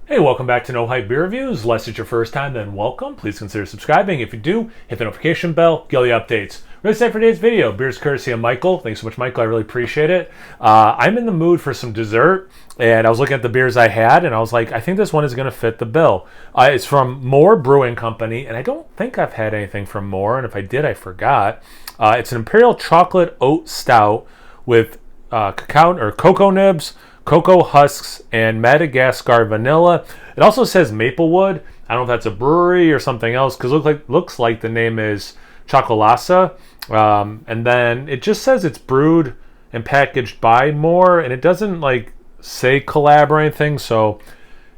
Hey, welcome back to No Hype Beer Reviews. Unless it's your first time, then welcome. Please consider subscribing. If you do, hit the notification bell, get all the updates. Really excited for today's video. Beer's courtesy of Michael. Thanks so much, Michael. I really appreciate it. I'm in the mood for some dessert, and I was looking at the beers I had, and I was like, I think this one is going to fit the bill. It's from More Brewing Company, and I don't think I've had anything from More, and if I did, I forgot. It's an Imperial Chocolate Oat Stout with cacao or cocoa nibs, cocoa husks, and Madagascar vanilla. It also says Maplewood. I don't know if that's a brewery or something else because it looks like the name is Chocolosa. And then it just says it's brewed and packaged by More, and it doesn't like say collab or anything. So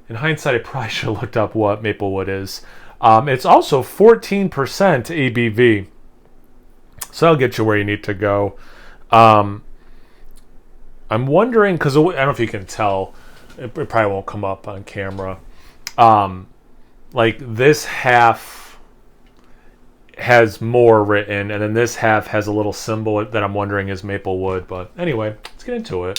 in hindsight, I probably should have looked up what Maplewood is. It's also 14% ABV, so that'll get you where you need to go. I'm wondering, because I don't know if you can tell, it probably won't come up on camera. Like this half has More written, and then this half has a little symbol that I'm wondering is Maplewood. But anyway, let's get into it.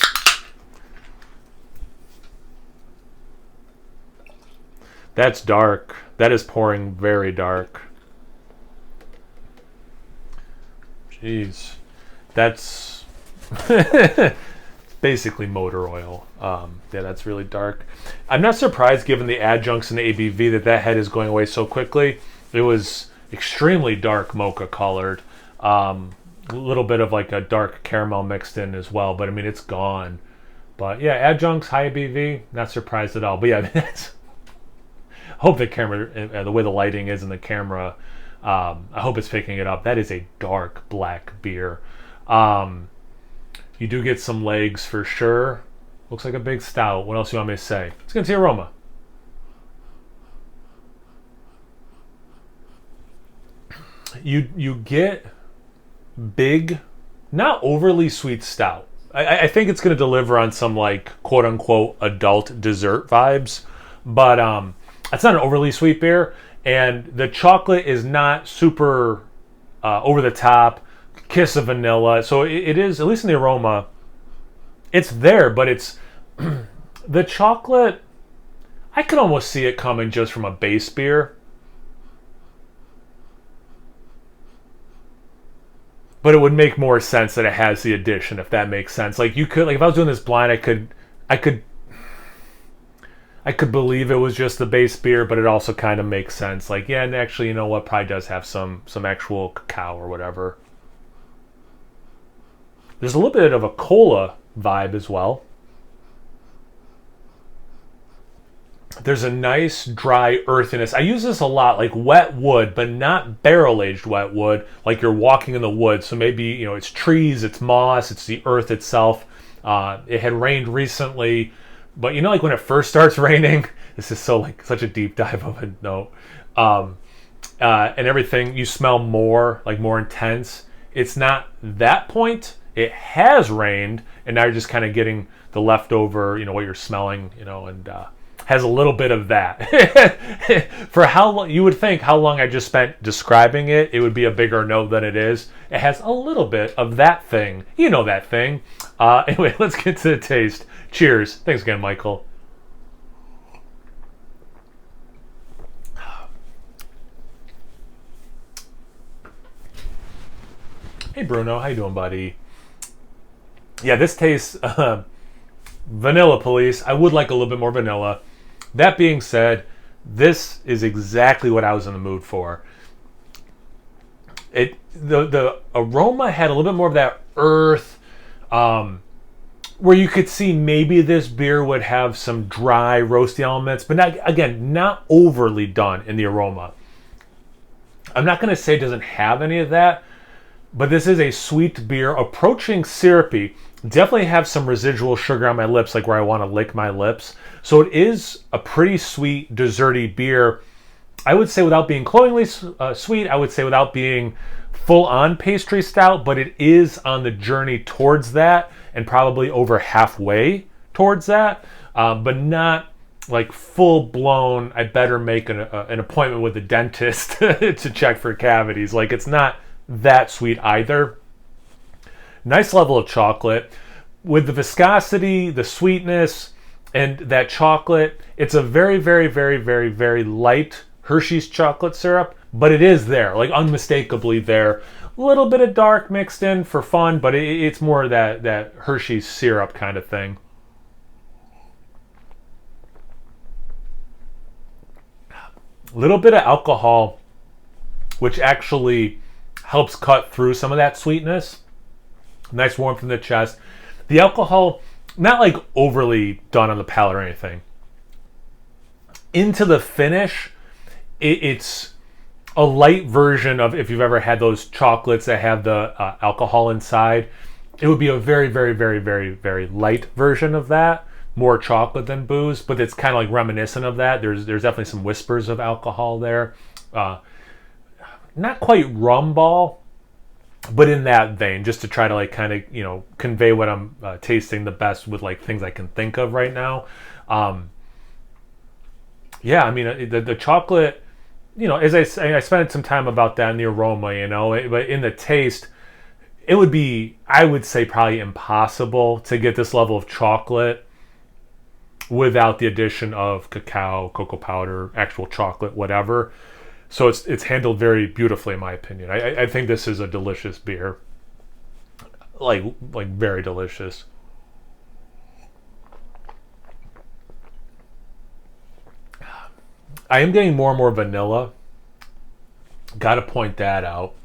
That's dark. That is pouring very dark. Jeez. That's basically motor oil. Yeah, that's really dark. I'm not surprised given the adjuncts and the ABV that head is going away so quickly. It was extremely dark mocha colored. A little bit of like a dark caramel mixed in as well, but I mean, it's gone. But yeah, adjuncts, high ABV, not surprised at all. But yeah, I hope the camera, the way the lighting is in the camera, I hope it's picking it up. That is a dark black beer. You do get some legs for sure. Looks like a big stout. What else do you want me to say? Let's get into the aroma. You get big, not overly sweet stout. I think it's going to deliver on some like quote unquote adult dessert vibes, but it's not an overly sweet beer, and the chocolate is not super over the top. Kiss of vanilla, so it is, at least in the aroma, it's there, but it's the chocolate, I could almost see it coming just from a base beer, but it would make more sense that it has the addition, if that makes sense. Like, you could, like, if I was doing this blind, I could believe it was just the base beer, but it also kind of makes sense. Like, yeah, and actually, you know what, probably does have some actual cacao or whatever. There's a little bit of a cola vibe as well. There's a nice dry earthiness. I use this a lot, like wet wood, but not barrel-aged wet wood, like you're walking in the woods. So maybe, you know, it's trees, it's moss, it's the earth itself. It had rained recently, but you know, like when it first starts raining, this is so like such a deep dive of a note. And everything, you smell more, like more intense. It's not that point. It has rained, and now you're just kind of getting the leftover, you know, what you're smelling, you know, and has a little bit of that. For how long, you would think how long I just spent describing it, it would be a bigger note than it is. It has a little bit of that thing. You know that thing. Anyway, let's get to the taste. Cheers. Thanks again, Michael. Hey, Bruno. How you doing, buddy? Yeah, this tastes vanilla police. I would like a little bit more vanilla. That being said, this is exactly what I was in the mood for. The aroma had a little bit more of that earth, where you could see maybe this beer would have some dry roasty elements, but not overly done in the aroma. I'm not going to say it doesn't have any of that, but this is a sweet beer approaching syrupy. Definitely have some residual sugar on my lips, like where I want to lick my lips. So it is a pretty sweet, desserty beer. I would say without being cloyingly sweet, I would say without being full-on pastry stout, but it is on the journey towards that, and probably over halfway towards that, but not like full-blown, I better make an appointment with the dentist to check for cavities. Like, it's not that sweet either. Nice level of chocolate with the viscosity, the sweetness, And that chocolate, it's a very, very, very, very, very light Hershey's chocolate syrup, but it is there, like unmistakably there. A little bit of dark mixed in for fun, but it's more that Hershey's syrup kind of thing. A little bit of alcohol, which actually helps cut through some of that sweetness. Nice warmth in the chest. The alcohol, not like overly done on the palate or anything. Into the finish, it's a light version of, if you've ever had those chocolates that have the alcohol inside, it would be a very, very, very, very, very light version of that. More chocolate than booze, but it's kind of like reminiscent of that. There's definitely some whispers of alcohol there. Not quite rum ball, but in that vein, just to try to like kind of, you know, convey what I'm tasting the best with like things I can think of right now. Yeah, I mean, the chocolate, you know, as I spent some time about that in the aroma, you know, but in the taste, it would be, I would say, probably impossible to get this level of chocolate without the addition of cacao, cocoa powder, actual chocolate, whatever. So it's handled very beautifully, in my opinion. I think this is a delicious beer, like very delicious. I am getting more and more vanilla. Got to point that out.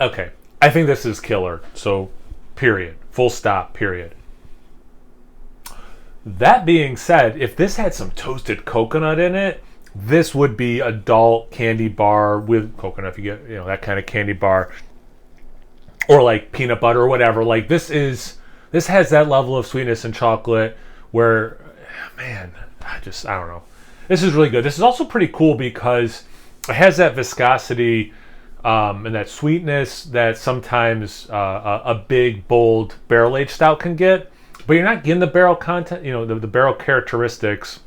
Okay, I think this is killer. So, period. Full stop, period. That being said, if this had some toasted coconut in it, this would be adult candy bar with coconut. If you get, you know, that kind of candy bar, or like peanut butter or whatever. Like this has that level of sweetness and chocolate where, man, I don't know. This is really good. This is also pretty cool because it has that viscosity and that sweetness that sometimes a big, bold barrel-aged stout can get. But you're not getting the barrel content, you know, the barrel characteristics.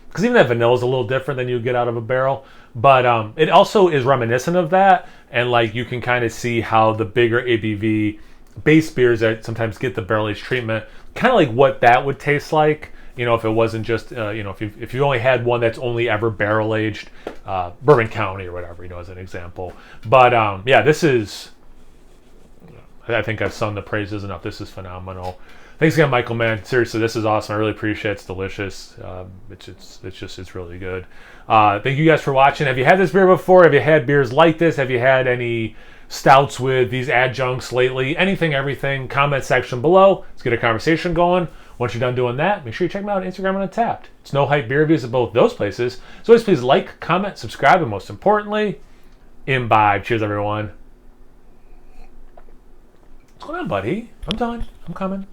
Because even that vanilla is a little different than you get out of a barrel. But it also is reminiscent of that. And like you can kind of see how the bigger ABV base beers that sometimes get the barrel-aged treatment, kind of like what that would taste like. You know, if it wasn't just, you know, if you only had one that's only ever barrel-aged, Bourbon County or whatever, you know, as an example. But yeah, this is... I think I've sung the praises enough. This is phenomenal. Thanks again, Michael, man. Seriously, this is awesome. I really appreciate it. It's delicious. It's really good. Thank you guys for watching. Have you had this beer before? Have you had beers like this? Have you had any stouts with these adjuncts lately? Anything, everything. Comment section below. Let's get a conversation going. Once you're done doing that, make sure you check me out on Instagram and Untapped. It's No Hype Beer Reviews at both those places. So always please like, comment, subscribe, and most importantly, imbibe. Cheers, everyone. What's going on, buddy? I'm done. I'm coming.